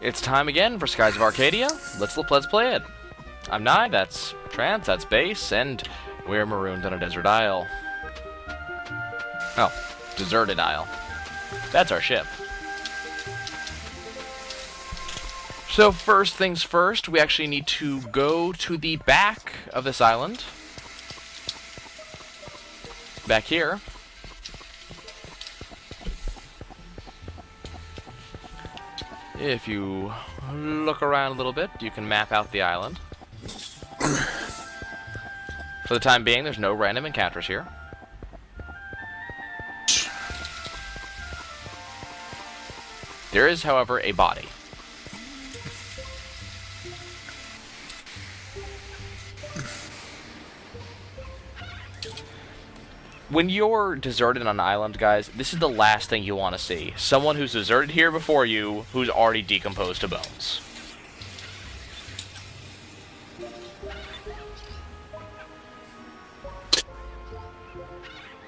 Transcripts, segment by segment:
It's time again for Skies of Arcadia. Let's play it. I'm Nye, that's Trance, that's Bass, and we're marooned on a desert isle. Oh, deserted isle. That's our ship. So first things first, we actually need to go to the back of this island. Back here. If you look around a little bit, you can map out the island. For the time being, there's no random encounters here. There is, however, a body. When you're deserted on an island, guys, this is the last thing you want to see. Someone who's deserted here before you, who's already decomposed to bones.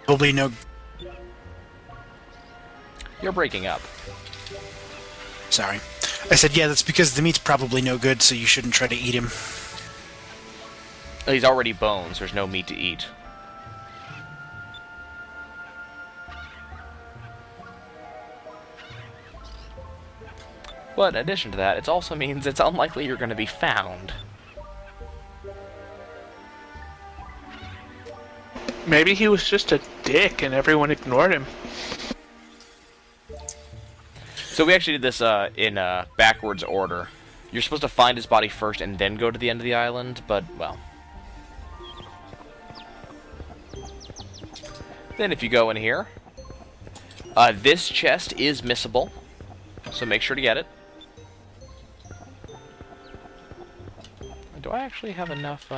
Probably no... You're breaking up. Sorry. I said, yeah, that's because the meat's probably no good, so you shouldn't try to eat him. He's already bones. There's no meat to eat. But in addition to that, it also means it's unlikely you're going to be found. Maybe he was just a dick and everyone ignored him. So we actually did this in backwards order. You're supposed to find his body first and then go to the end of the island, but, well. Then if you go in here, this chest is missable, so make sure to get it. Do I actually have enough,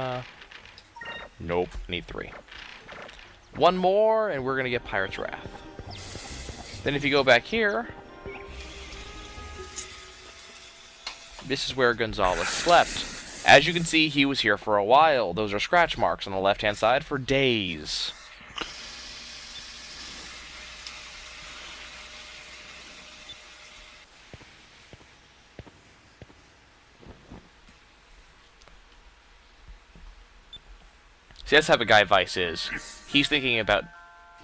Nope, need 3. One more, and we're gonna get Pirate's Wrath. Then if you go back here, this is where Gonzalez slept. As you can see, he was here for a while. Those are scratch marks on the left-hand side for days. See, that's how the guy Vyse is. He's thinking about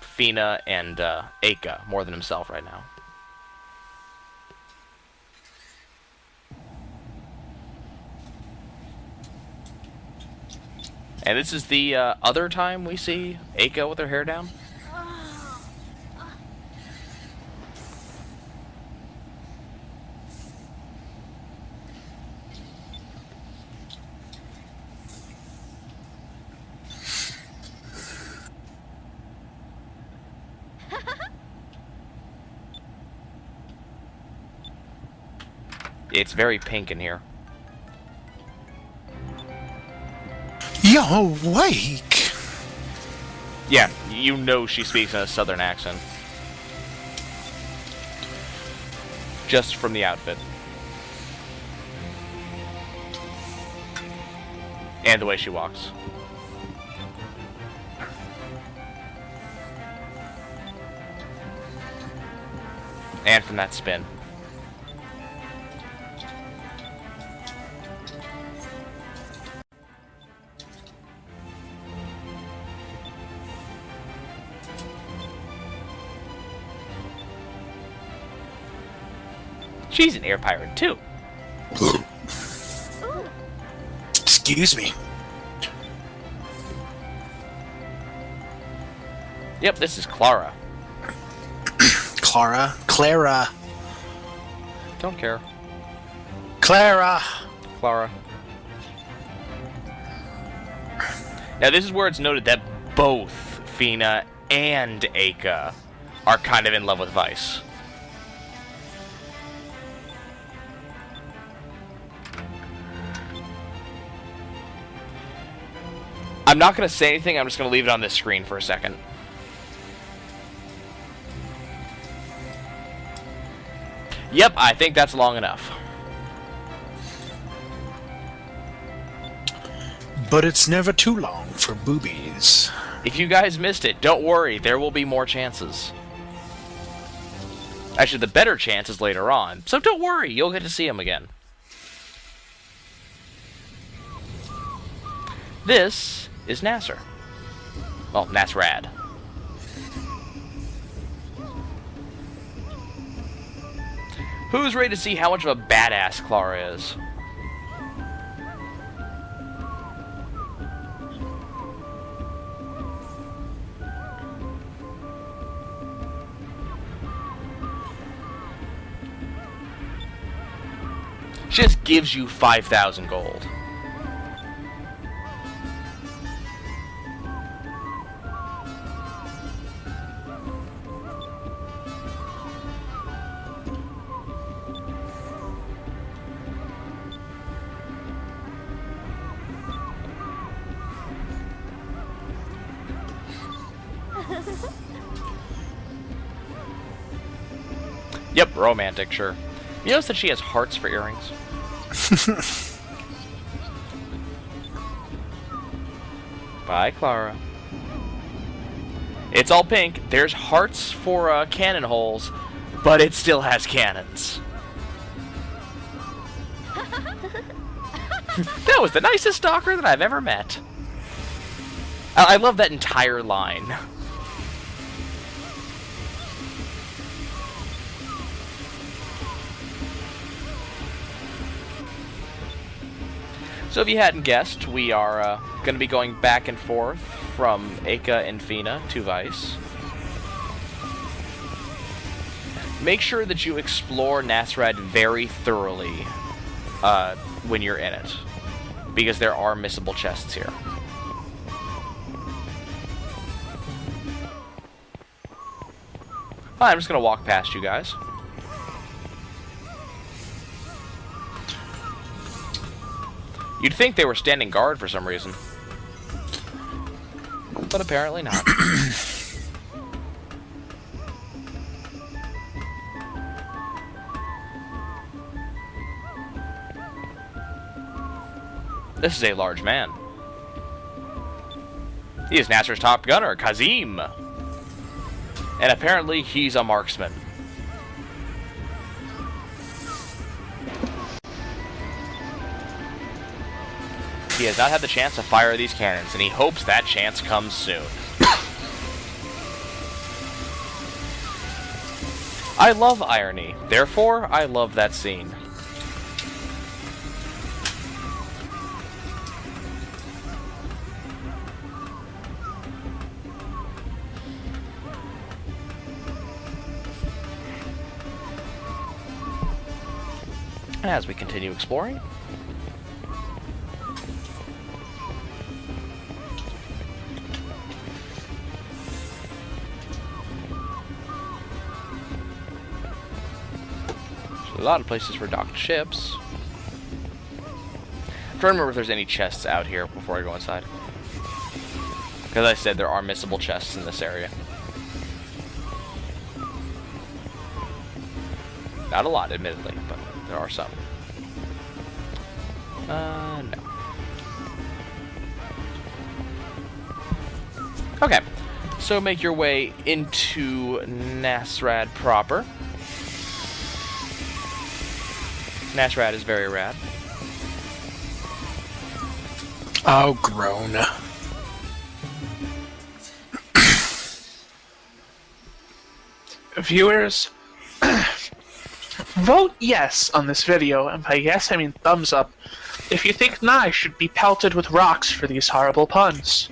Fina and Aika more than himself right now. And this is the other time we see Aika with her hair down. It's very pink in here. You're awake! Yeah, you know she speaks in a southern accent. Just from the outfit. And the way she walks. And from that spin. She's an air pirate, too. Excuse me. Yep, this is Clara. Clara. Don't care. Clara. Now, this is where it's noted that both Fina and Aika are kind of in love with Vyse. I'm not going to say anything, I'm just going to leave it on this screen for a second. Yep, I think that's long enough. But it's never too long for boobies. If you guys missed it, don't worry, there will be more chances. Actually, the better chance is later on. So don't worry, you'll get to see him again. This is Nasser. Well, Nasrad. Who's ready to see how much of a badass Clara is? She just gives you 5,000 gold. Yep, romantic, sure. You notice that she has hearts for earrings? Bye, Clara. It's all pink. There's hearts for cannon holes, but it still has cannons. That was the nicest stalker that I've ever met. I love that entire line. So if you hadn't guessed, we are going to be going back and forth from Aika and Fina to Vyse. Make sure that you explore Nasrad very thoroughly when you're in it, because there are missable chests here. I'm just going to walk past you guys. You'd think they were standing guard for some reason. But apparently not. This is a large man. He is Nasser's top gunner, Kazim. And apparently he's a marksman. He has not had the chance to fire these cannons, and he hopes that chance comes soon. I love irony, therefore I love that scene. As we continue exploring, a lot of places for docked ships. I'm trying to remember if there's any chests out here before I go inside. Because I said there are missable chests in this area. Not a lot, admittedly, but there are some. No. Okay, so make your way into Nasrad proper. Nasrad is very rad. Oh, groan. Viewers, vote yes on this video, and by yes I mean thumbs up, if you think Nye should be pelted with rocks for these horrible puns.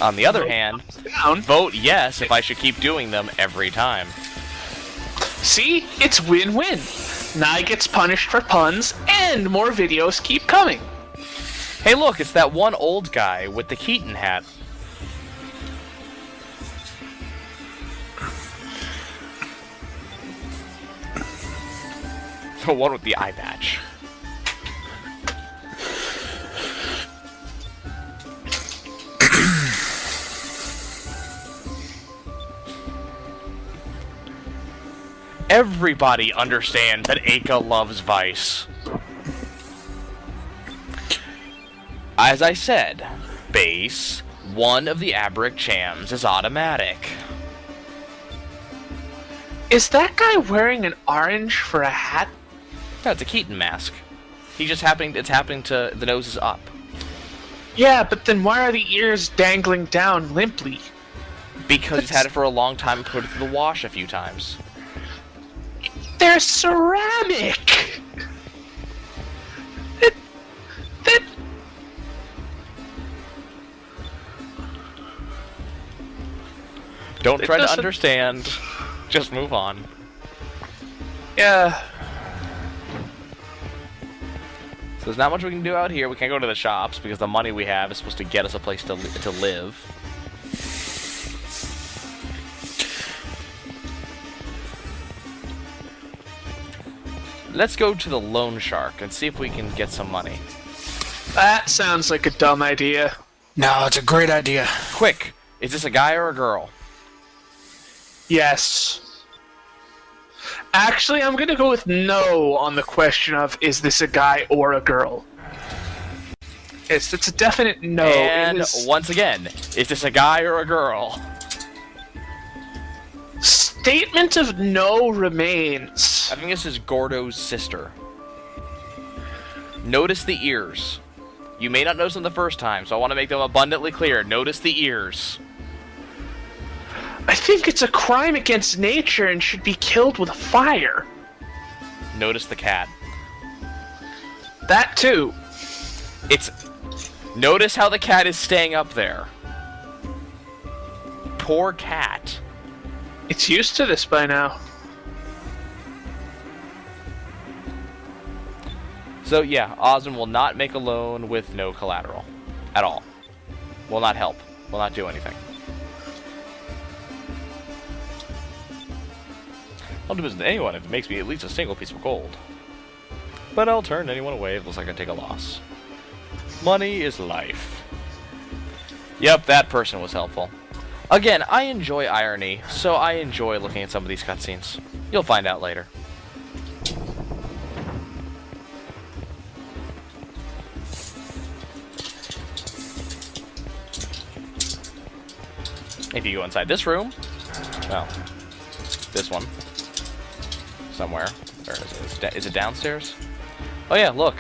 On the other hand, Down. vote yes if I should keep doing them every time. See? It's win-win. Nye gets punished for puns, and more videos keep coming. Hey look, it's that one old guy with the Keaton hat. The one with the eye patch. Everybody understands that Aika loves Vyse. As I said, base, one of the Abric Chams is automatic. Is that guy wearing an orange for a hat? No, it's a Keaton mask. It's happening to, the nose is up. Yeah, but then why are the ears dangling down limply? Because he's had it for a long time and put it through the wash a few times. They're ceramic! That... Don't try to doesn't- understand. Just move on. Yeah. So there's not much we can do out here. We can't go to the shops because the money we have is supposed to get us a place to live. Let's go to the loan shark and see if we can get some money. That sounds like a dumb idea. No, it's a great idea. Quick! Is this a guy or a girl? Yes. Actually, I'm gonna go with no on the question of is this a guy or a girl. It's a definite no. And It is... once again, is this a guy or a girl? Statement of no remains. I think this is Gordo's sister. Notice the ears. You may not notice them the first time, so I want to make them abundantly clear. Notice the ears. I think it's a crime against nature and should be killed with fire. Notice the cat. That too. Notice how the cat is staying up there. Poor cat. It's used to this by now. So yeah, Osmond will not make a loan with no collateral. At all. Will not help. Will not do anything. I'll do business with anyone if it makes me at least a single piece of gold. But I'll turn anyone away if it looks like I take a loss. Money is life. Yep, that person was helpful. Again, I enjoy irony, so I enjoy looking at some of these cutscenes. You'll find out later. If you go inside this room, well, this one, somewhere, or is it downstairs? Oh yeah, look,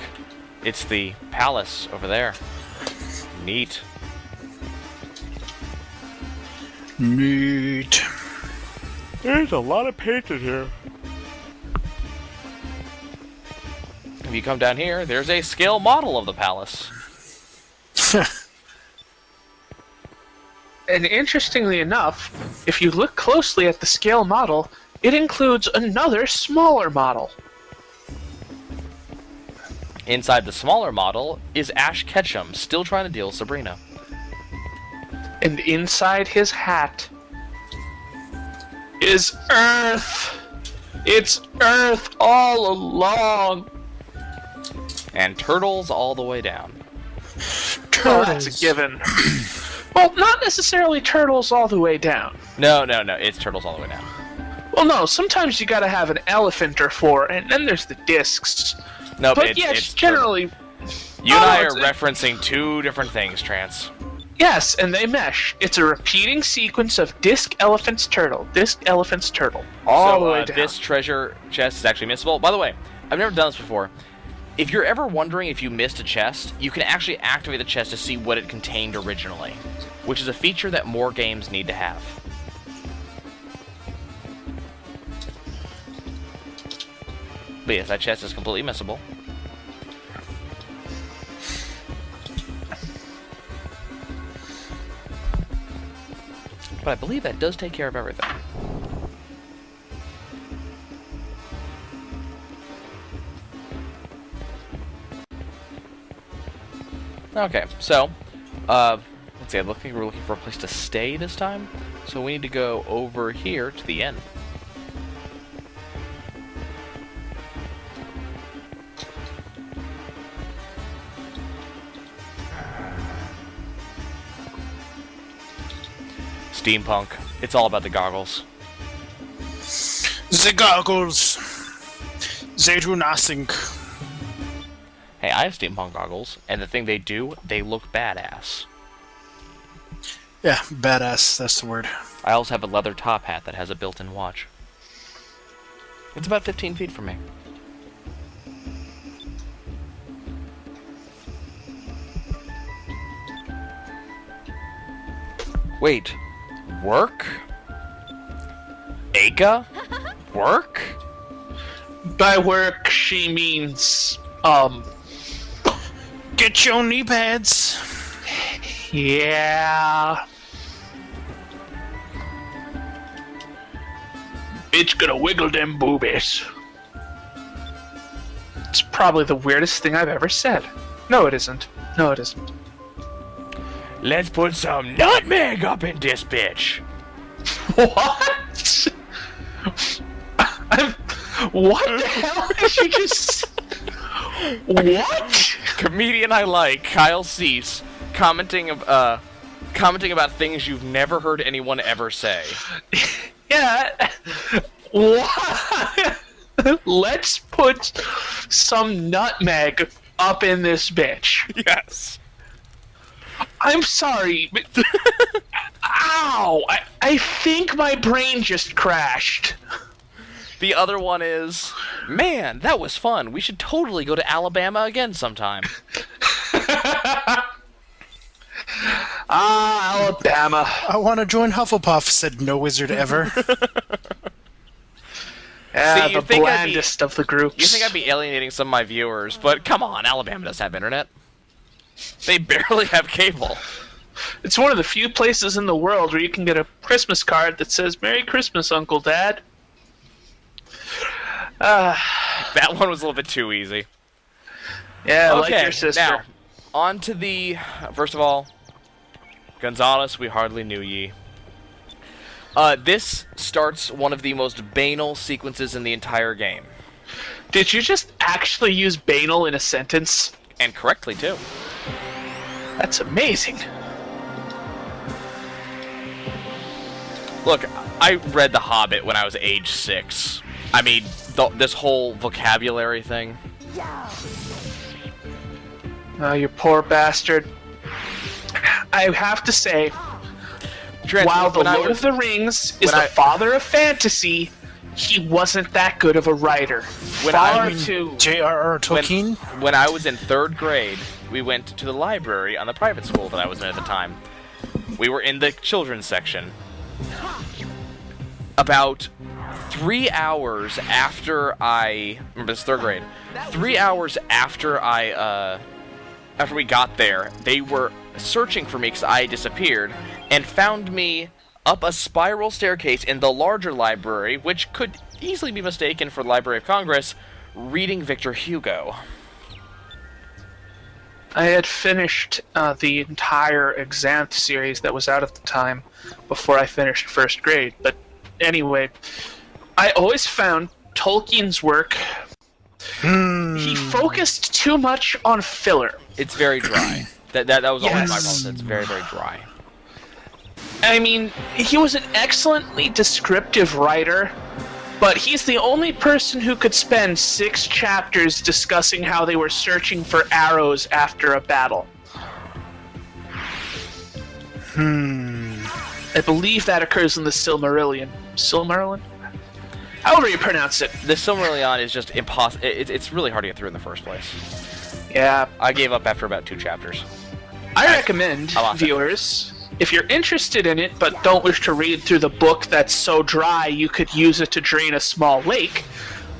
it's the palace over there. Neat. Neat. There's a lot of painted here. If you come down here, there's a scale model of the palace. And interestingly enough, if you look closely at the scale model, it includes another smaller model. Inside the smaller model is Ash Ketchum, still trying to deal with Sabrina. And inside his hat is Earth. It's Earth all along. And turtles all the way down. Well, that's a given. Well, not necessarily turtles all the way down. No, it's turtles all the way down. Well, no, sometimes you gotta have an elephant or four, and then there's the discs. No, But it's, yes, it's generally... You and I are it's- referencing two different things, Trance. Yes, and they mesh. It's a repeating sequence of disc, elephants, turtle, disc, elephants, turtle. All the way down. This treasure chest is actually missable. By the way, I've never done this before. If you're ever wondering if you missed a chest, you can actually activate the chest to see what it contained originally, which is a feature that more games need to have. But yes, that chest is completely missable. But I believe that does take care of everything. Okay, so, let's see, I think we're looking for a place to stay this time, so we need to go over here to the inn. Steampunk. It's all about the goggles. The goggles. They do nothing. Hey, I have steampunk goggles, and the thing they do, they look badass. Yeah, badass, that's the word. I also have a leather top hat that has a built-in watch. It's about 15 feet from me. Wait. Work? Aika? Work? By work, she means, Get your knee pads. yeah. Bitch gonna wiggle them boobies. It's probably the weirdest thing I've ever said. No, it isn't. No, it isn't. Let's put some nutmeg up in this bitch. What? What the hell did you just... What? Comedian I like, Kyle Cease, commenting about things you've never heard anyone ever say. Yeah. What? Let's put some nutmeg up in this bitch. Yes. I'm sorry, but... Ow! I think my brain just crashed. The other one is, man, that was fun. We should totally go to Alabama again sometime. Alabama. I want to join Hufflepuff, said no wizard ever. Yeah, See, you the think blandest of the groups. You think I'd be alienating some of my viewers, but come on, Alabama doesn't have internet. They barely have cable. It's one of the few places in the world where you can get a Christmas card that says, Merry Christmas, Uncle Dad. That one was a little bit too easy. Yeah, Okay, like your sister. now, on to the... First of all, Gonzalez, we hardly knew ye. This starts one of the most banal sequences in the entire game. Did you just actually use banal in a sentence? And correctly, too. That's amazing. Look, I read The Hobbit when I was age 6. I mean, this whole vocabulary thing. Oh, you poor bastard. I have to say, while The Lord of the Rings is the father of fantasy, he wasn't that good of a writer. J.R.R. Tolkien? When I was in 3rd grade, we went to the library on the private school that I was in at the time. We were in the children's section. About 3 hours after I... Remember, this is 3rd grade. 3 hours after after we got there, they were searching for me because I disappeared, and found me up a spiral staircase in the larger library, which could easily be mistaken for the Library of Congress, reading Victor Hugo. I had finished the entire Exant series that was out at the time before I finished 1st grade, but anyway, I always found Tolkien's work, he focused too much on filler. It's very dry. That was always Yes. my problem. It's very, very dry. I mean, he was an excellently descriptive writer, but he's the only person who could spend 6 chapters discussing how they were searching for arrows after a battle. I believe that occurs in the Silmarillion. Silmarillion? However you pronounce it. The Silmarillion is just impossible. It's really hard to get through in the first place. Yeah. I gave up after about 2 chapters. I recommend, I lost it. viewers, if you're interested in it but don't wish to read through the book that's so dry you could use it to drain a small lake,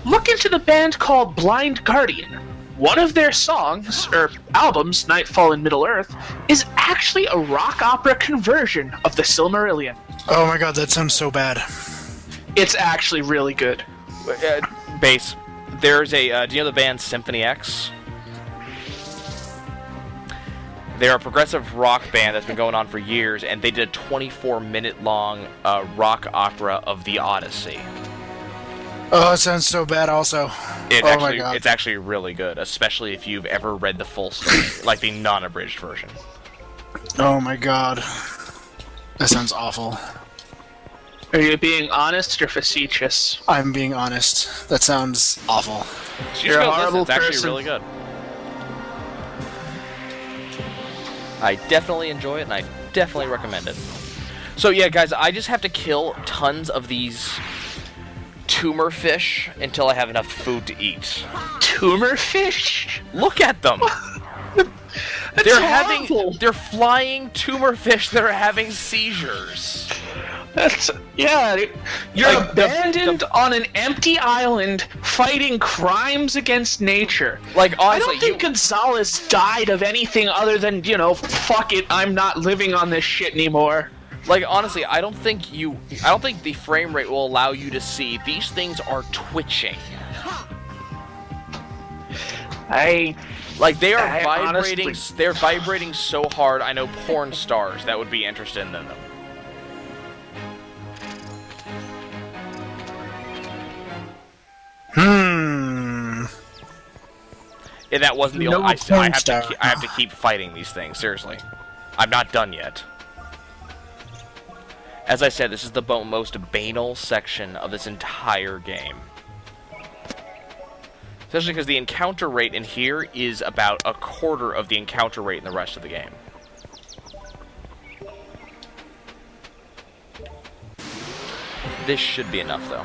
look into the band called Blind Guardian. One of their songs, or albums, Nightfall in Middle-earth, is actually a rock opera conversion of the Silmarillion. Oh my god, that sounds so bad. It's actually really good. Base. There's a... do you know the band Symphony X? They're a progressive rock band that's been going on for years, and they did a 24-minute-long rock opera of the Odyssey. Oh, it sounds so bad also. My God. It's actually really good, especially if you've ever read the full story, like the non-abridged version. Oh my god. That sounds awful. Are you being honest or facetious? I'm being honest. That sounds awful. You're a horrible It's actually person. really good. I definitely enjoy it, and I definitely recommend it. So yeah, guys, I just have to kill tons of these tumor fish until I have enough food to eat. Tumor fish? Look at them! They're flying tumor fish that are having seizures. You're Like, abandoned on an empty island fighting crimes against nature. Like, honestly, I don't think Gonzalez died of anything other than, fuck it, I'm not living on this shit anymore. Like, honestly, I don't think the frame rate will allow you to see these things are twitching. Like, they are vibrating. Honestly, they're vibrating so hard. I know porn stars that would be interested in them. And that wasn't the No only. I star. have to keep fighting these things. Seriously, I'm not done yet. As I said, this is the most banal section of this entire game. Especially because the encounter rate in here is about a quarter of the encounter rate in the rest of the game. This should be enough, though.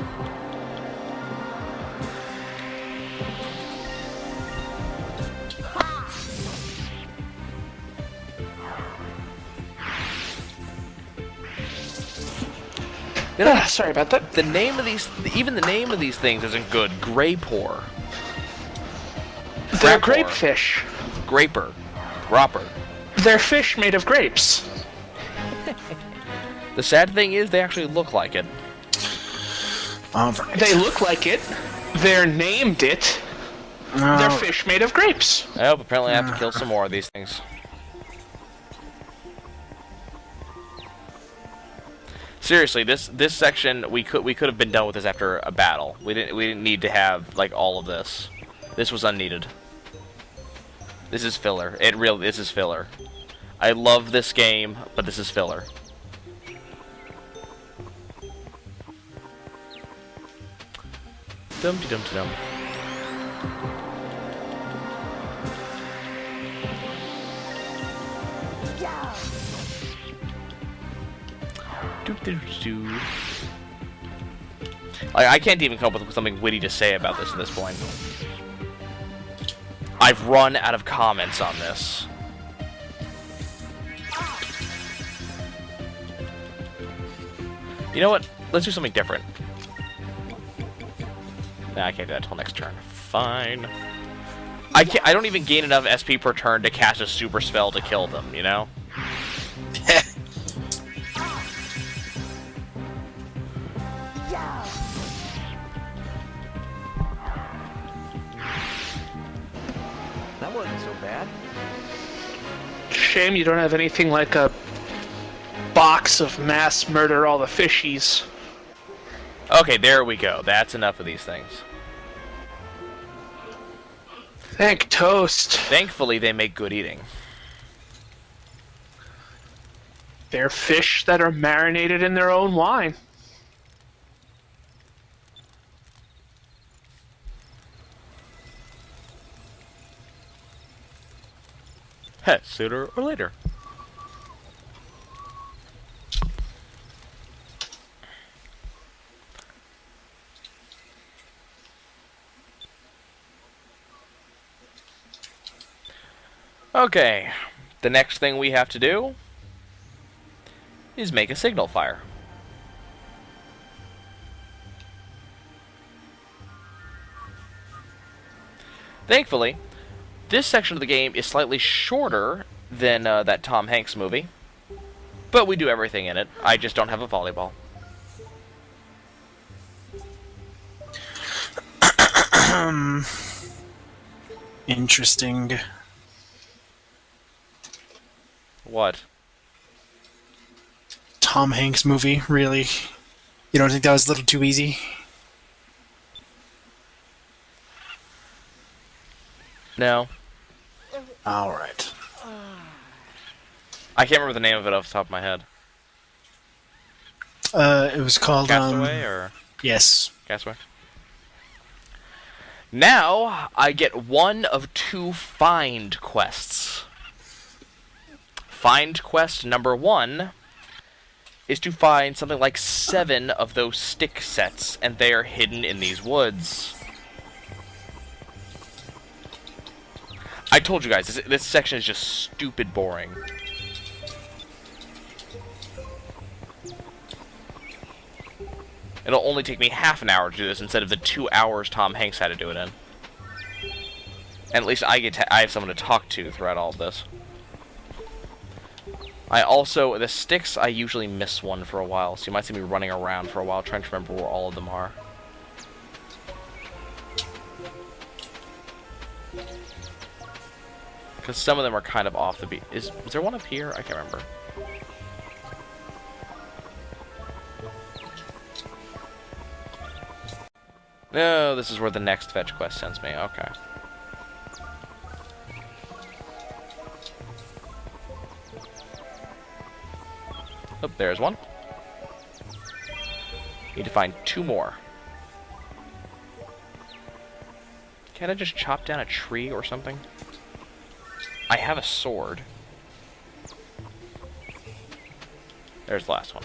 Sorry about that. The name of these, even the name of these things isn't good. Grapor. They're Grapor. grapefish. Graper. Gropper. They're fish made of grapes. The sad thing is, they actually look like it. Alright. They look like it. They're named it. They're fish made of grapes. Oh, apparently I have to kill some more of these things. Seriously, this section we could have been done with this after a battle. We didn't need to have like all of this. This was unneeded. This is filler. This is filler. I love this game, but this is filler. Dum dum dum. I can't even come up with something witty to say about this at this point. I've run out of comments on this. You know what? Let's do something different. Nah, I can't do that until next turn. Fine. I don't even gain enough SP per turn to cast a super spell to kill them, you know? That wasn't so bad. Shame you don't have anything like a box of mass murder all the fishies. Okay, there we go. That's enough of these things. Thank toast. Thankfully, they make good eating. They're fish that are marinated in their own wine. Heh, sooner or later. Okay, the next thing we have to do is make a signal fire. Thankfully, this section of the game is slightly shorter than that Tom Hanks movie, but we do everything in it. I just don't have a volleyball. Interesting. What? Tom Hanks movie, really? You don't think that was a little too easy? No. Alright. I can't remember the name of it off the top of my head. It was called, Castaway or Yes. Castaway? Now, I get one of two find quests. Find quest number 1 is to find something like 7 of those stick sets, and they are hidden in these woods. I told you guys, this section is just stupid boring. It'll only take me half an hour to do this instead of the 2 hours Tom Hanks had to do it in. And at least I have someone to talk to throughout all of this. The sticks, I usually miss one for a while, so you might see me running around for a while trying to remember where all of them are. Because some of them are kind of off the beat. Is there one up here? I can't remember. No, this is where the next fetch quest sends me. Okay. Oh, there's one. Need to find 2 more. Can't I just chop down a tree or something? I have a sword. There's the last one.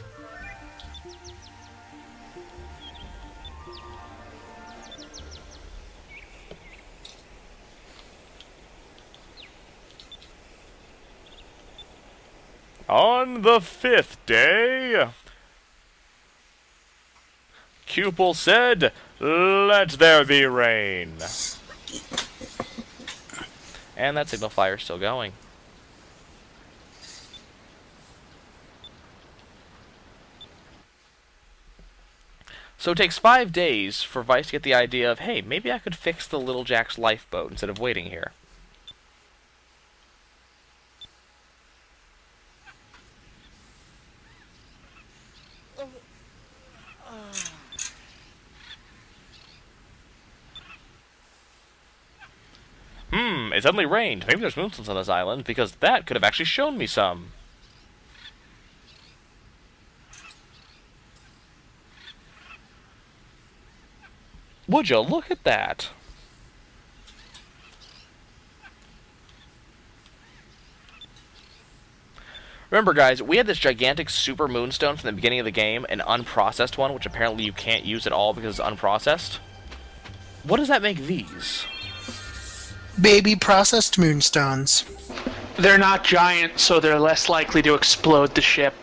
On the 5th day, Cupel said, "Let there be rain." And that signal fire's still going. So it takes 5 days for Vyse to get the idea of, hey, maybe I could fix the Little Jack's lifeboat instead of waiting here. It suddenly rained. Maybe there's moonstones on this island, because that could have actually shown me some. Would you look at that? Remember, guys, we had this gigantic super moonstone from the beginning of the game, an unprocessed one, which apparently you can't use at all because it's unprocessed. What does that make these? Baby processed moonstones. They're not giant, so they're less likely to explode the ship.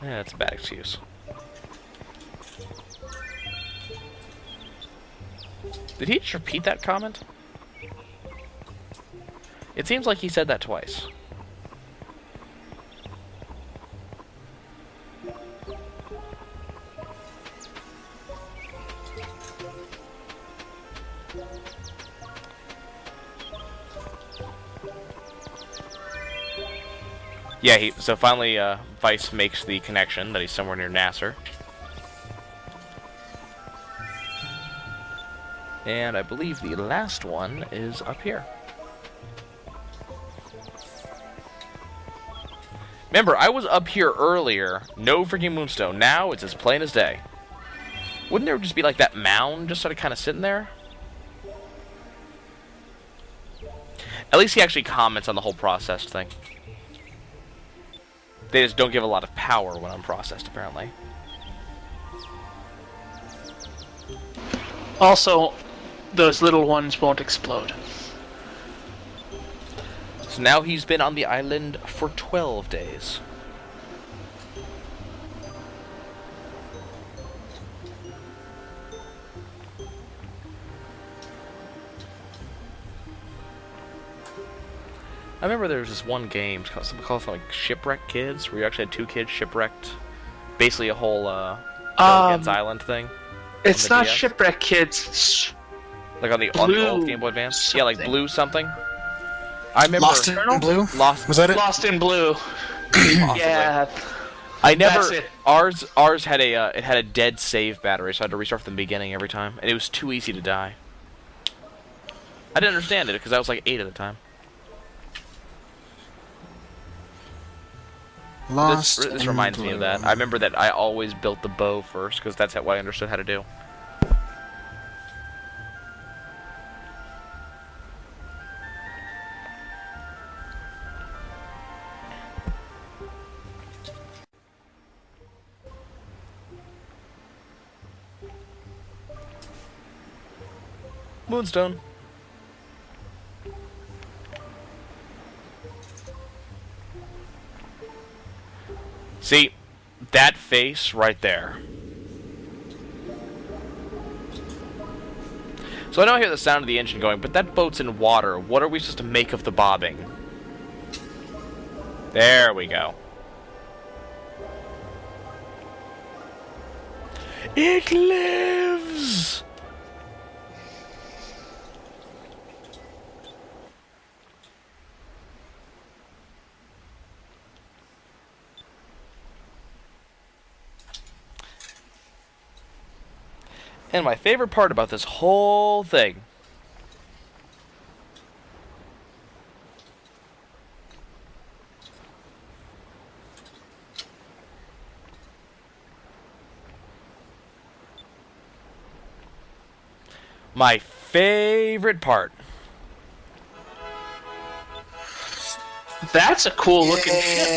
Yeah, that's a bad excuse. Did he just repeat that comment? It seems like he said that twice. Yeah, so finally Vyse makes the connection that he's somewhere near Nasser. And I believe the last one is up here. Remember, I was up here earlier, no freaking moonstone. Now it's as plain as day. Wouldn't there just be like that mound just sort of kind of sitting there? At least he actually comments on the whole processed thing. They just don't give a lot of power when unprocessed, apparently. Also, those little ones won't explode. So now he's been on the island for 12 days. I remember there was this one game, something called like Shipwreck Kids, where you actually had 2 kids shipwrecked. Basically a whole Gilligan's Island thing. It's not DS. Shipwreck Kids. Like on the old Game Boy Advance? Something. Yeah, like Blue something. I remember... Lost in Blue? Lost... Was that it? Lost in Blue. Possibly. Yeah. I never... That's it. Ours had it had a dead save battery, so I had to restart from the beginning every time. And it was too easy to die. I didn't understand it, because I was like 8 at the time. Lost This reminds me of that. I remember that I always built the bow first, because that's what I understood how to do. Moonstone. See, that face right there. So I know I hear the sound of the engine going, but that boat's in water. What are we supposed to make of the bobbing? There we go. It lives! And my favorite part about this whole thing my favorite part. That's a cool looking ship.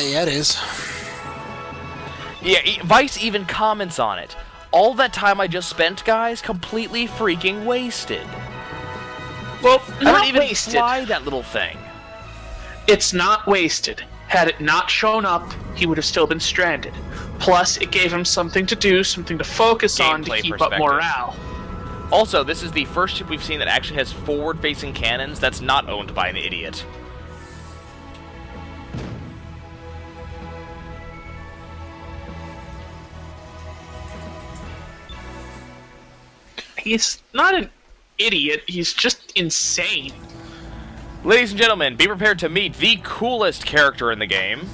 Yeah, it is. Yeah, Vyse even comments on it. All that time I just spent, guys, completely freaking wasted. Well, I not don't even wasted. fly that little thing. It's not wasted. Had it not shown up, he would have still been stranded. Plus, it gave him something to do, something to focus on to Gameplay keep up perspective. morale. Also, this is the first ship we've seen that actually has forward-facing cannons that's not owned by an idiot. He's not an idiot, he's just insane. Ladies and gentlemen, be prepared to meet the coolest character in the game,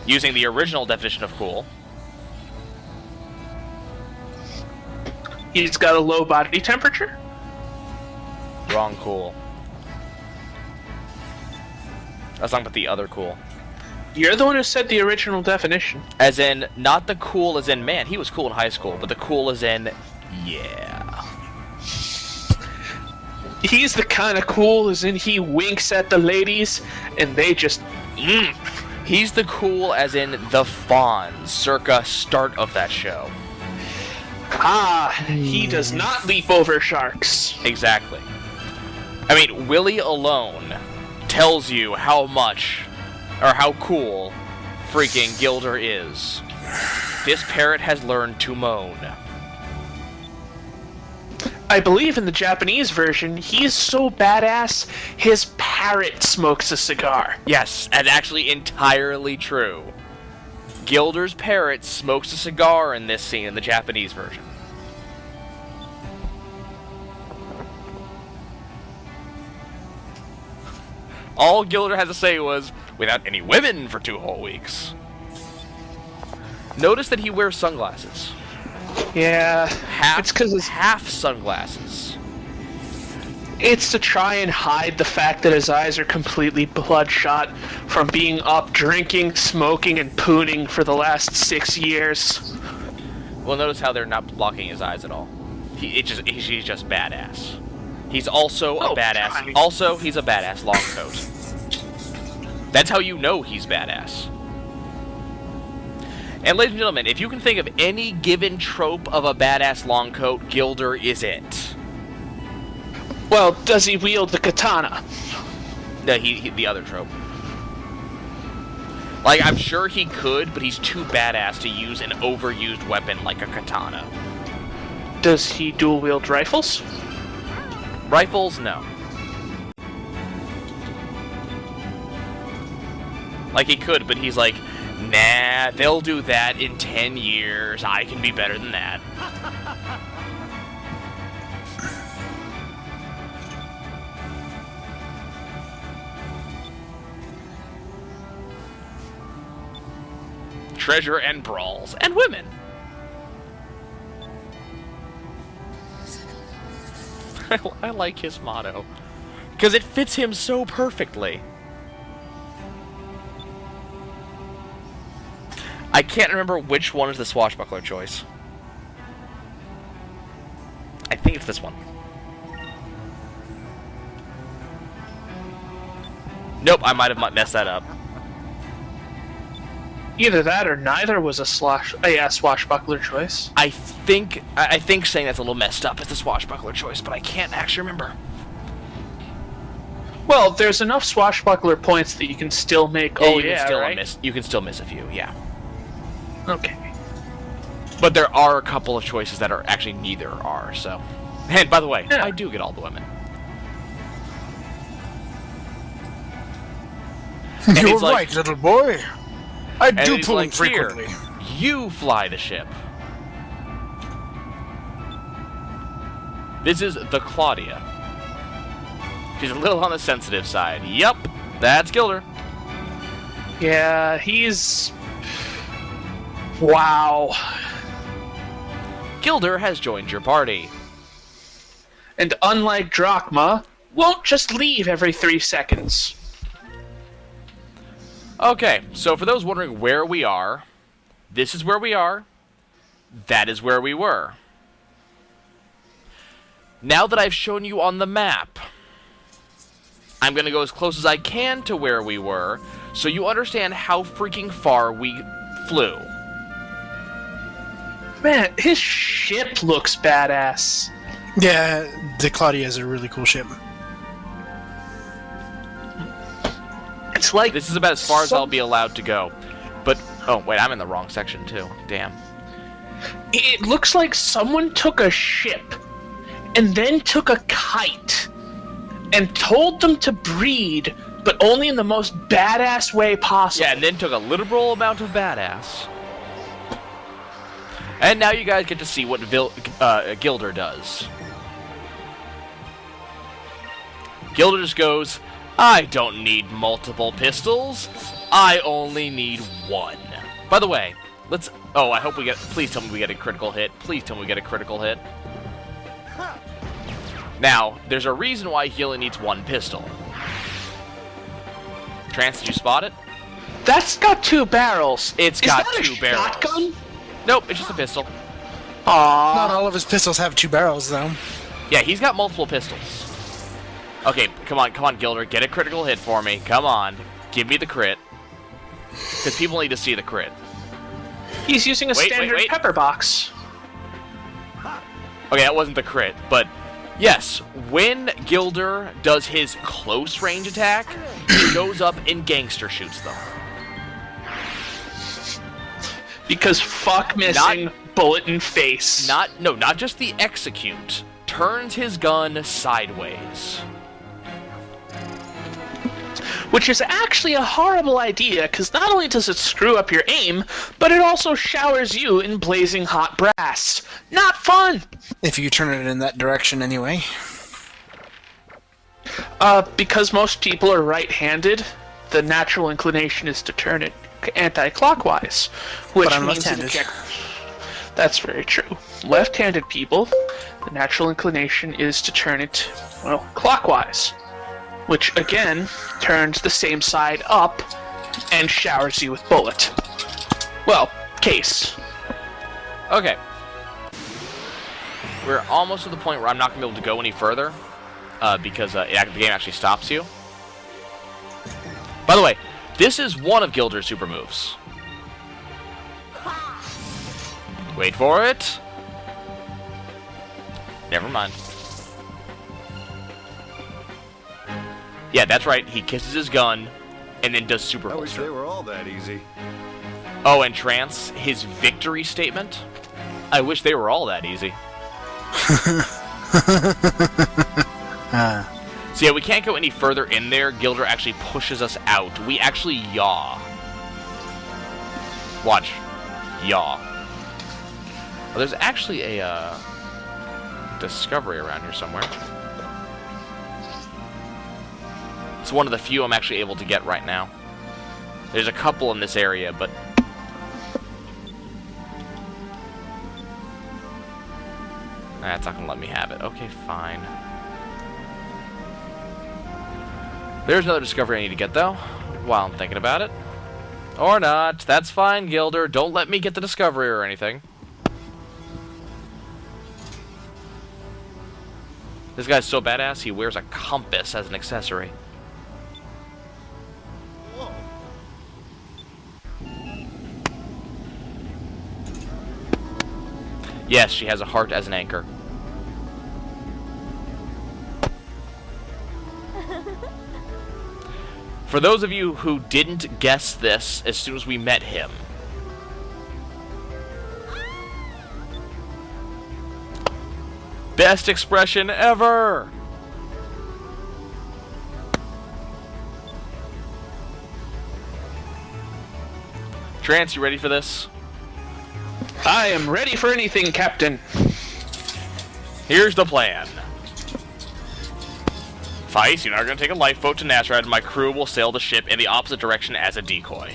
using the original definition of cool. He's got a low body temperature. Wrong cool. That's not about the other cool. You're the one who said the original definition. As in, not the cool as in, man, he was cool in high school, but the cool as in, yeah. He's the kind of cool as in he winks at the ladies and they just He's the cool as in the Fonz, circa start of that show. He does not leap over sharks. Exactly. I mean, Willie alone tells you how much, or how cool, freaking Gilder is. This parrot has learned to moan. I believe in the Japanese version, he's so badass, his parrot smokes a cigar. Yes, and actually entirely true. Gilder's parrot smokes a cigar in this scene in the Japanese version. All Gilder had to say was, without any women for 2 whole weeks. Notice that he wears sunglasses. Yeah, it's because half sunglasses. it's to try and hide the fact that his eyes are completely bloodshot from being up drinking, smoking, and pooning for the last 6 years. Well, notice how they're not blocking his eyes at all. He's just badass. He's also a badass. fine. Also, he's a badass long coat. That's how you know he's badass. And ladies and gentlemen, if you can think of any given trope of a badass long coat, Gilder is it. Well, does he wield the katana? No, he the other trope. Like, I'm sure he could, but he's too badass to use an overused weapon like a katana. Does he dual wield rifles? Rifles, no. Like, he could, but he's like, nah, they'll do that in 10 years. I can be better than that. Treasure and brawls. And women. I like his motto. Because it fits him so perfectly. I can't remember which one is the swashbuckler choice. I think it's this one. Nope, I might have messed that up. Either that or neither was a swashbuckler choice. I think saying that's a little messed up as a swashbuckler choice, but I can't actually remember. Well, there's enough swashbuckler points that you can still make. Yeah, Oh you can yeah, still right? miss. You can still miss a few, yeah. Okay. But there are a couple of choices that are actually neither are. So, and by the way, Yeah. I do get all the women. You're he's like- right, little boy. I And do he's pull like, them frequently. "Here, you fly the ship." This is the Claudia. She's a little on the sensitive side. Yep, that's Gilder. Yeah, he's. Wow. Gilder has joined your party. And unlike Drachma, won't just leave every 3 seconds. Okay, so for those wondering where we are, this is where we are. That is where we were. Now that I've shown you on the map, I'm going to go as close as I can to where we were, so you understand how freaking far we flew. Man, his ship looks badass. Yeah, the Claudia is a really cool ship. It's like This is about as far as I'll be allowed to go. But, oh, wait, I'm in the wrong section, too. Damn. it looks like someone took a ship and then took a kite and told them to breed, but only in the most badass way possible. Yeah, and then took a literal amount of badass. And now you guys get to see what Gilder does. Gilder just goes, I don't need multiple pistols. I only need one. By the way, let's... Oh, I hope we get... Please tell me we get a critical hit. Please tell me we get a critical hit. Now, there's a reason why he only needs one pistol. Trance, did you spot it? That's got 2 barrels. It's Is got that a 2 barrels. Shotgun? Nope, it's just a pistol. Not Aww. all of his pistols have 2 barrels, though. Yeah, he's got multiple pistols. Okay, come on, Gilder. Get a critical hit for me. Come on. Give me the crit. Because people need to see the crit. He's using a Wait, standard wait. pepper box. Okay, that wasn't the crit, but... Yes, when Gilder does his close range attack, he goes up and gangster shoots them. Because fuck missing, bullet in face. Not just the execute. Turns his gun sideways. Which is actually a horrible idea, because not only does it screw up your aim, but it also showers you in blazing hot brass. Not fun! If you turn it in that direction anyway. Because most people are right-handed, the natural inclination is to turn it anti-clockwise. Which But I'm means left-handed. That's very true. Left-handed people, the natural inclination is to turn it, well, clockwise. Which, again, turns the same side up and showers you with bullet. Well, case. Okay. We're almost to the point where I'm not going to be able to go any further. Because the game actually stops you. By the way, this is one of Gilder's super moves. Wait for it. Never mind. Yeah, that's right. He kisses his gun and then does super I wish they holster. were all that easy. Oh, and Trance, his victory statement. I wish they were all that easy. So yeah, we can't go any further in there. Gilder actually pushes us out. We actually yaw. Watch. Yaw. Oh, there's actually a discovery around here somewhere. It's one of the few I'm actually able to get right now. There's a couple in this area, but... That's not gonna let me have it. Okay, fine. There's another discovery I need to get, though, while I'm thinking about it. Or not. That's fine, Gilder. Don't let me get the discovery or anything. This guy's so badass, he wears a compass as an accessory. Yes, she has a heart as an anchor. For those of you who didn't guess this as soon as we met him, best expression ever! Trance, you ready for this? I am ready for anything, Captain. Here's the plan. Vyse, you're not going to take a lifeboat to Nasrad, and my crew will sail the ship in the opposite direction as a decoy.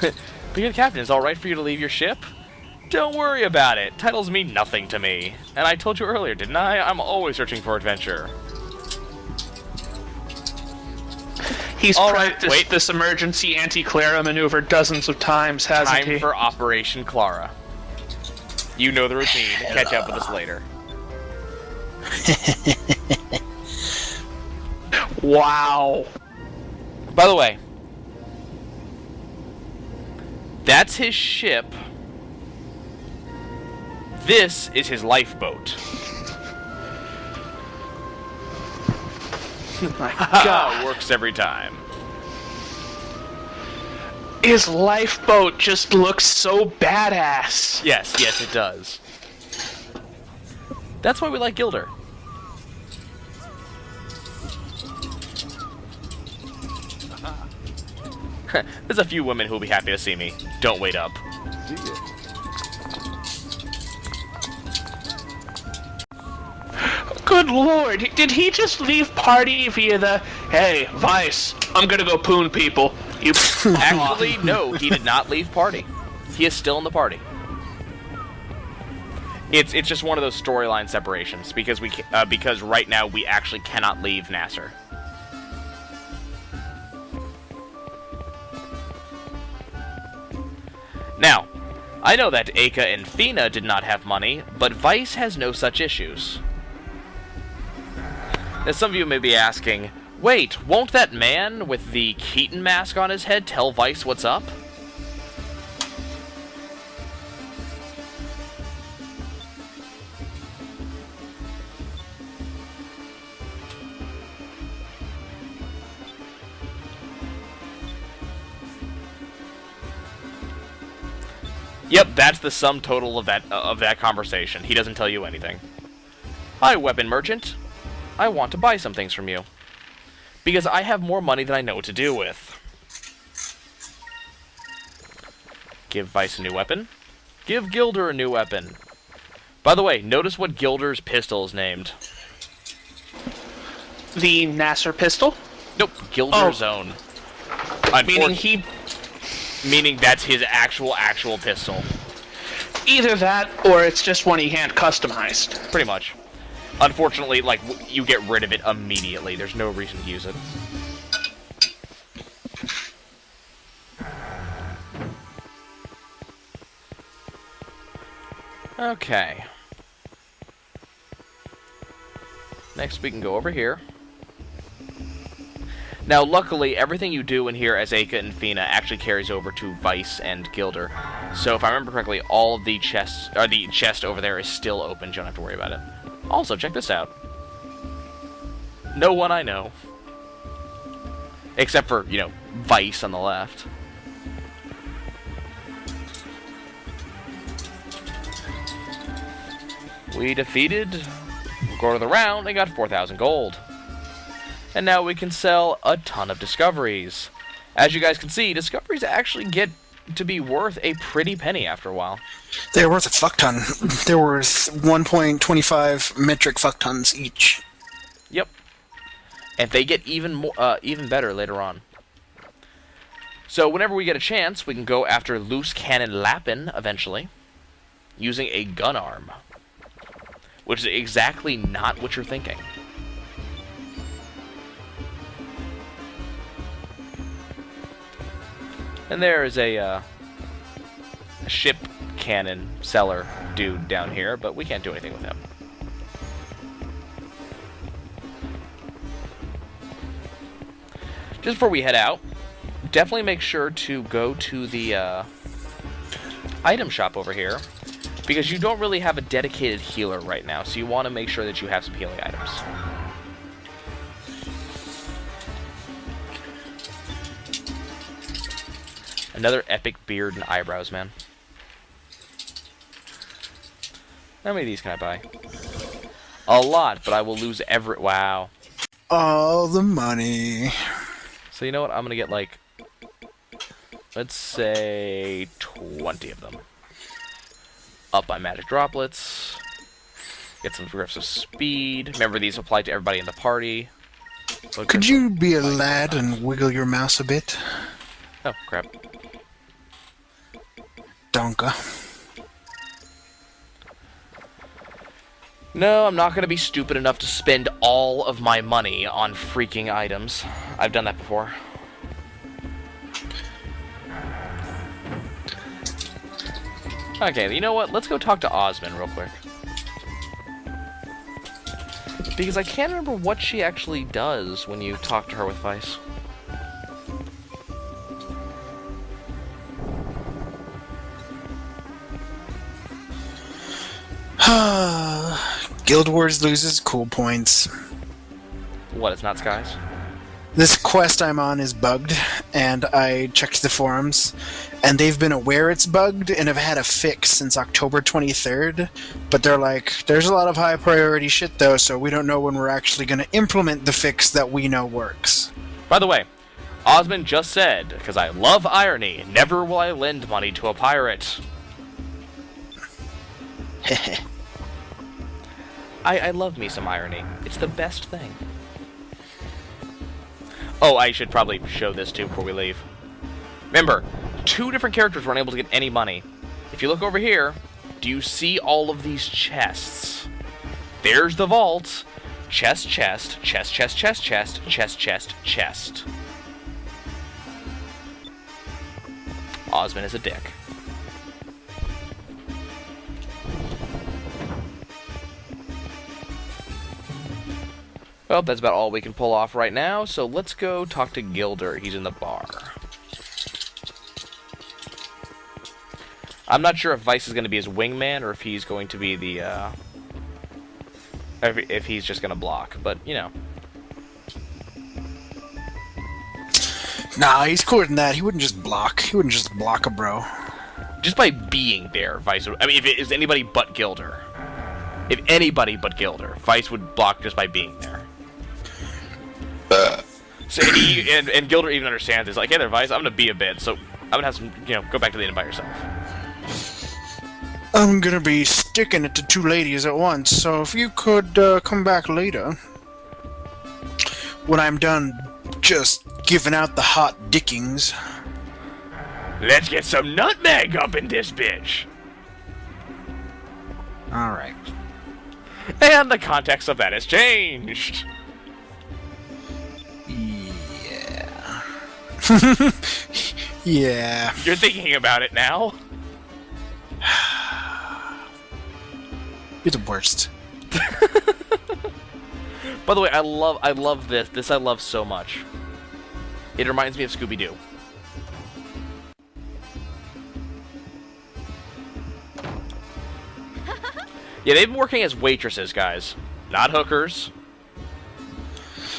But you're the captain. Is it alright for you to leave your ship? Don't worry about it. Titles mean nothing to me. And I told you earlier, didn't I? I'm always searching for adventure. He's All right, practiced wait. this emergency anti-Clara maneuver dozens of times, hasn't he? Time for Operation Clara. You know the routine. Catch up with us later. Wow. By the way, that's his ship. This is his lifeboat. My God. Works every time. His lifeboat just looks so badass. Yes, yes, it does. That's why we like Gilder. There's a few women who'll be happy to see me. Don't wait up. Good lord, did he just leave party via the, hey, Vyse, I'm gonna go poon people. You Actually, no, he did not leave party. He is still in the party. It's just one of those storyline separations because because right now we actually cannot leave Nasser. Now, I know that Aika and Fina did not have money, but Vyse has no such issues. Now, some of you may be asking, wait, won't that man with the Keaton mask on his head tell Vyse what's up? Yep, that's the sum total of that conversation. He doesn't tell you anything. Hi, weapon merchant. I want to buy some things from you. Because I have more money than I know what to do with. Give Vyse a new weapon. Give Gilder a new weapon. By the way, notice what Gilder's pistol is named. The Nasser pistol? Nope, Gilder's own. Meaning that's his actual pistol. Either that, or it's just one he hand customized. Pretty much. Unfortunately, like, you get rid of it immediately. There's no reason to use it. Okay. Next, we can go over here. Now, luckily, everything you do in here as Aika and Fina actually carries over to Vyse and Gilder. So, if I remember correctly, all of the chests, or the chest over there is still open. You don't have to worry about it. Also, check this out. No one I know. Except for, Vyse on the left. We defeated Go to the round and got 4,000 gold. And now we can sell a ton of discoveries. As you guys can see, discoveries actually get to be worth a pretty penny after a while. They're worth a fuck ton. They're worth 1.25 metric fuck tons each. Yep. And they get even better later on. So whenever we get a chance, we can go after Loose Cannon Lappin eventually, using a gun arm. Which is exactly not what you're thinking. And there is a ship cannon seller dude down here, but we can't do anything with him. Just before we head out, definitely make sure to go to the item shop over here, because you don't really have a dedicated healer right now, so you want to make sure that you have some healing items. Another epic beard and eyebrows, man. How many of these can I buy? A lot, but I will lose every... Wow. All the money. So you know what? I'm gonna get, like... Let's say... 20 of them. Up my magic droplets. Get some drifts of speed. Remember, these apply to everybody in the party. Could you be a lad and wiggle your mouse a bit? Oh, crap. Donka. No, I'm not going to be stupid enough to spend all of my money on freaking items. I've done that before. Okay, you know what? Let's go talk to Osmond real quick. Because I can't remember what she actually does when you talk to her with Vyse. Guild Wars loses cool points. What, it's not Skies? This quest I'm on is bugged, and I checked the forums, and they've been aware it's bugged and have had a fix since October 23rd, but they're like, there's a lot of high priority shit though, so we don't know when we're actually going to implement the fix that we know works. By the way, Osmond just said, because I love irony, never will I lend money to a pirate. I love me some irony. It's the best thing. Oh, I should probably show this too before we leave. Remember, 2 different characters weren't able to get any money. If you look over here, do you see all of these chests? There's the vault. Chest, chest, chest, chest, chest, chest, chest, chest, chest. Osmond is a dick. Well, that's about all we can pull off right now, so let's go talk to Gilder. He's in the bar. I'm not sure if Vyse is going to be his wingman, or if he's going to be the, if he's just going to block, but, you know. Nah, he's cooler than that. He wouldn't just block. He wouldn't just block a bro. Just by being there, Vyse would... I mean, if it is anybody but Gilder. If anybody but Gilder, Vyse would block just by being there. So, and Gilder even understands. He's like, hey there, Vyse, I'm gonna be a bit, so I'm gonna have some, you know, go back to the inn by yourself. I'm gonna be sticking it to 2 ladies at once, so if you could come back later, when I'm done just giving out the hot dickings. Let's get some nutmeg up in this bitch! Alright. And the context of that has changed! Yeah. Yeah. You're thinking about it now? You're the worst. By the way, I love this. This I love so much. It reminds me of Scooby Doo. Yeah, they've been working as waitresses, guys. Not hookers.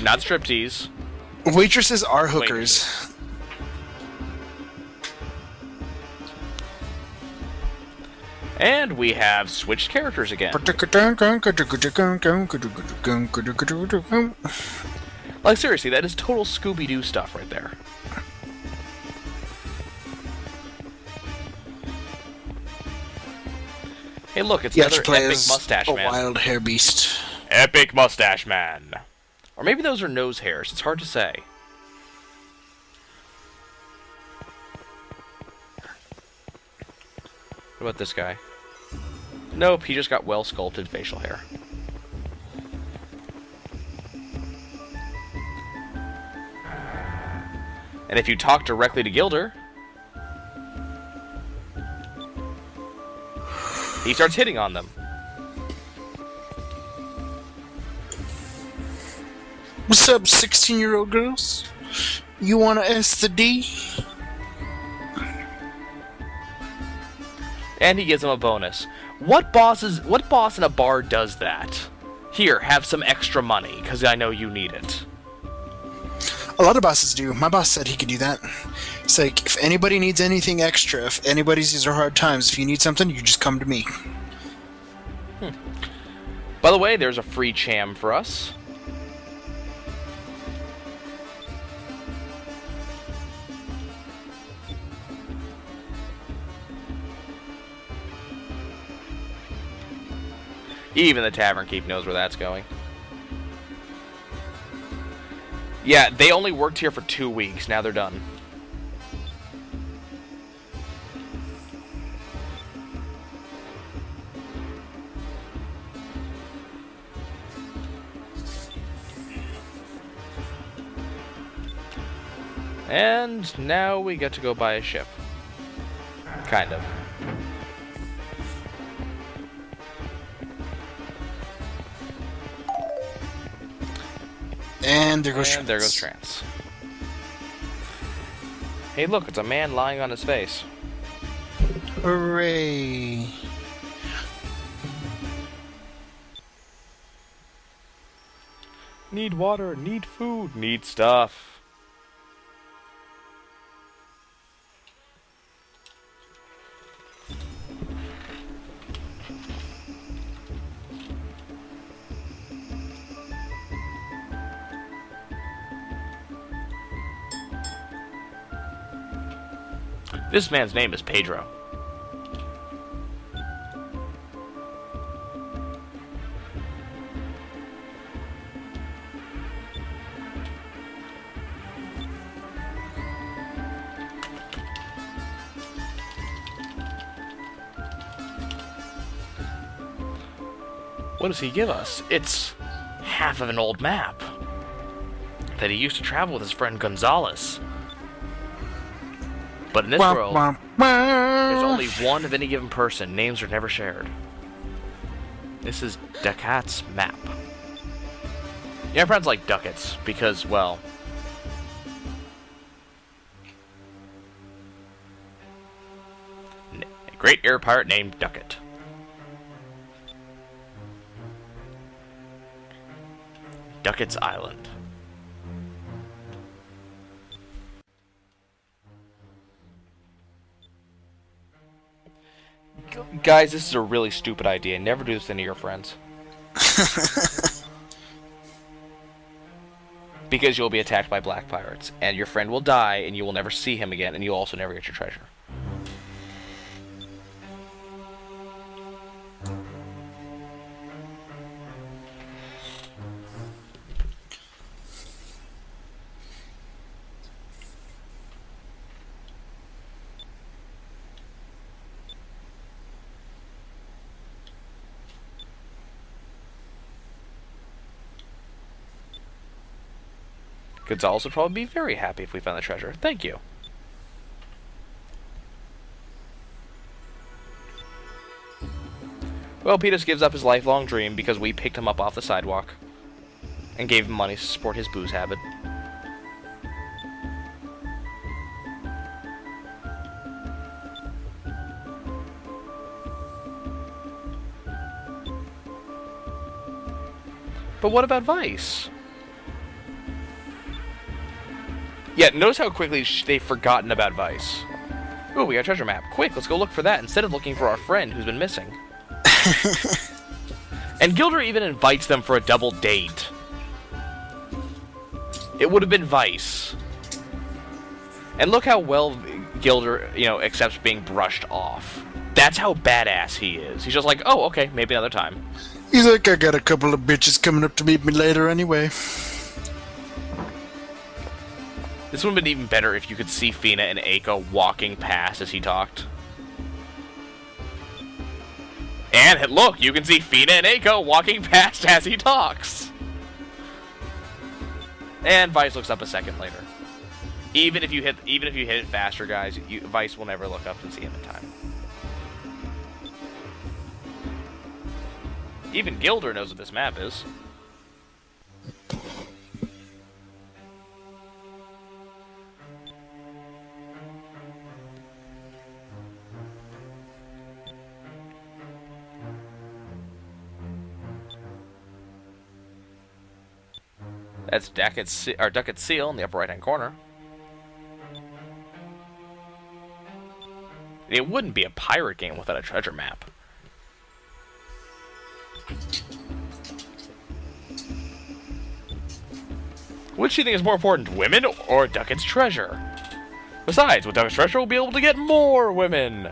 Not striptease. Waitresses are hookers. Waitresses. And we have switched characters again. Like, seriously, that is total Scooby Doo stuff right there. Hey, look, it's another epic mustache man. A wild hair beast. Epic mustache man. Or maybe those are nose hairs. It's hard to say. What about this guy? Nope, he just got well-sculpted facial hair. And if you talk directly to Gilder, he starts hitting on them. What's up, 16-year-old girls? You want to S the D? And he gives him a bonus. What boss in a bar does that? Here, have some extra money, because I know you need it. A lot of bosses do. My boss said he could do that. It's like, if anybody needs anything extra, if anybody's these are hard times, if you need something, you just come to me. By the way, there's a free cham for us. Even the Tavern Keep knows where that's going. Yeah, they only worked here for 2 weeks. Now they're done. And now we get to go buy a ship. Kind of. And there goes And there goes Trance. Hey, look, it's a man lying on his face. Hooray. Need water, need food, need stuff. This man's name is Pedro. What does he give us? It's half of an old map that he used to travel with his friend Gonzalez. But in this world, there's only one of any given person. Names are never shared. This is Ducat's map. Yeah, my friends like ducats because, well... a great air pirate named Ducat. Ducat's Island. Guys, this is a really stupid idea. Never do this to any of your friends. Because you'll be attacked by black pirates, and your friend will die, and you will never see him again, and you'll also never get your treasure. Gonzalez would probably be very happy if we found the treasure. Thank you. Well, Petus gives up his lifelong dream because we picked him up off the sidewalk and gave him money to support his booze habit. But what about Vyse? Yeah, notice how quickly they've forgotten about Vyse. Ooh, we got a treasure map. Quick, let's go look for that instead of looking for our friend who's been missing. And Gilder even invites them for a double date. It would have been Vyse. And look how well Gilder, accepts being brushed off. That's how badass he is. He's just like, oh, okay, maybe another time. He's like, I got a couple of bitches coming up to meet me later anyway. This would have been even better if you could see Fina and Aika walking past as he talked. And look, you can see Fina and Aika walking past as he talks. And Vyse looks up a second later. Even if you hit it faster, guys, Vyse will never look up and see him in time. Even Gilder knows what this map is. That's Ducat's seal in the upper right-hand corner. It wouldn't be a pirate game without a treasure map. Which do you think is more important, women or Ducat's treasure? Besides, with Ducat's treasure, we'll be able to get more women!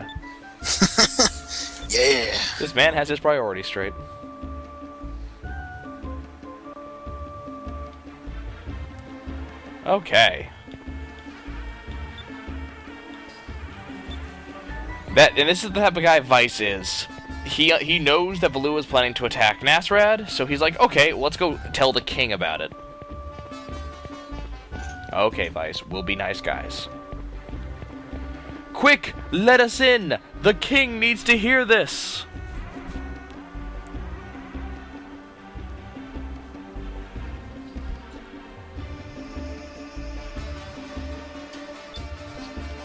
Yeah. This man has his priorities straight. Okay. And this is the type of guy Vyse is. He knows that Valua is planning to attack Nasrad, so he's like, okay, let's go tell the king about it. Okay, Vyse, we'll be nice guys. Quick, let us in! The king needs to hear this!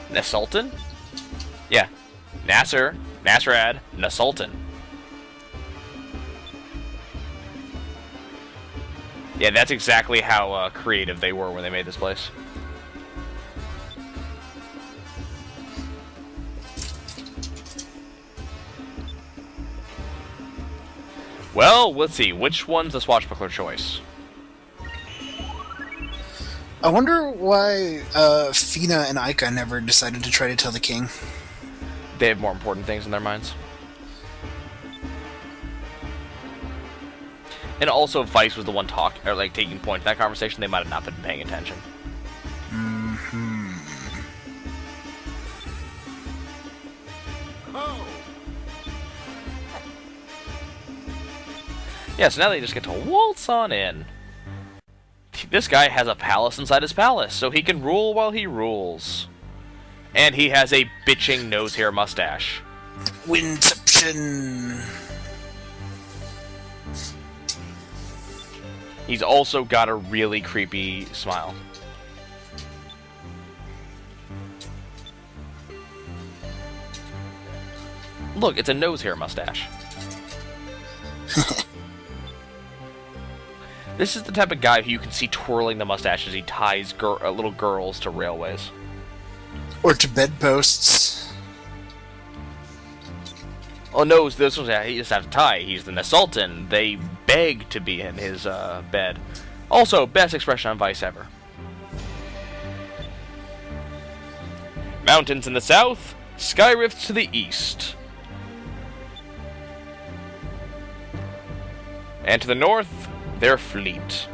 Nasultan? Yeah. Nasrad, Nasultan. Yeah, that's exactly how creative they were when they made this place. Well, let's see. Which one's the swashbuckler choice? I wonder why Fina and Aika never decided to try to tell the king. They have more important things in their minds. And also, Vyse was the one taking point in that conversation. They might have not been paying attention. Mm-hmm. Oh. Yeah, so now they just get to waltz on in. This guy has a palace inside his palace, so he can rule while he rules. And he has a bitching nose hair mustache. Winception. He's also got a really creepy smile. Look, it's a nose hair mustache. This is the type of guy who you can see twirling the mustache as he ties little girls to railways. Or to bedposts. Oh no, this one's he just has to tie. He's the Nasultan. They beg to be in his bed. Also, best expression on Vyse ever. Mountains in the south, sky rifts to the east. And to the north, their fleet.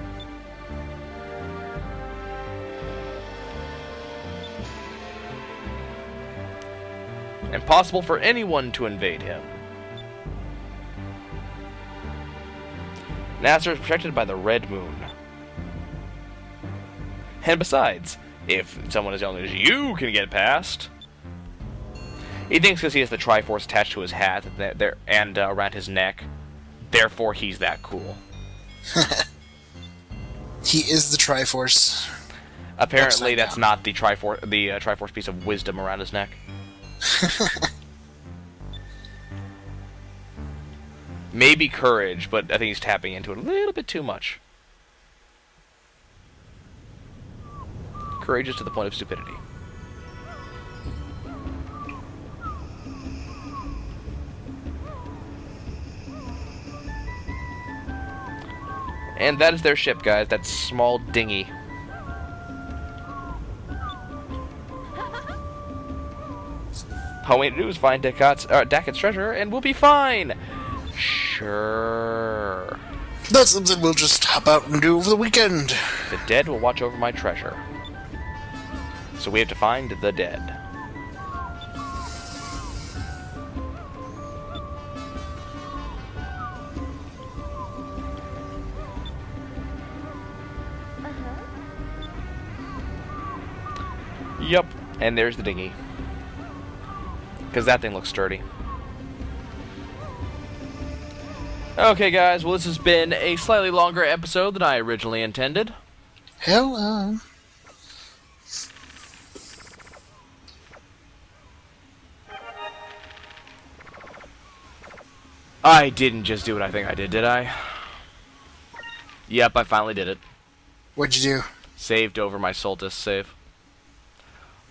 Impossible for anyone to invade him. Nasser is protected by the Red Moon. And besides, if someone as young as you can get past... He thinks because he has the Triforce attached to his hat and around his neck, therefore he's that cool. He is the Triforce. Apparently that's not the Triforce piece of wisdom around his neck. Maybe courage, but I think he's tapping into it a little bit too much. Courageous to the point of stupidity. And that is their ship, guys. That small dinghy. All we need to do is find Ducat's treasure, and we'll be fine. Sure. That's something we'll just hop out and do over the weekend. The dead will watch over my treasure. So we have to find the dead. Yep, and there's the dinghy. Because that thing looks sturdy. Okay, guys, well, this has been a slightly longer episode than I originally intended. Hello. I didn't just do what I think I did I? Yep, I finally did it. What'd you do? Saved over my soul disc save.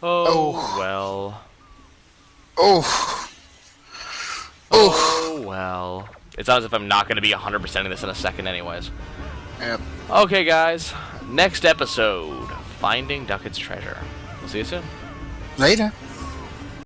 Oh, well. Oh. Oh, well. It's not as if I'm not going to be 100%ing this in a second anyways. Yep. Okay, guys. Next episode, Finding Duckett's Treasure. We'll see you soon. Later.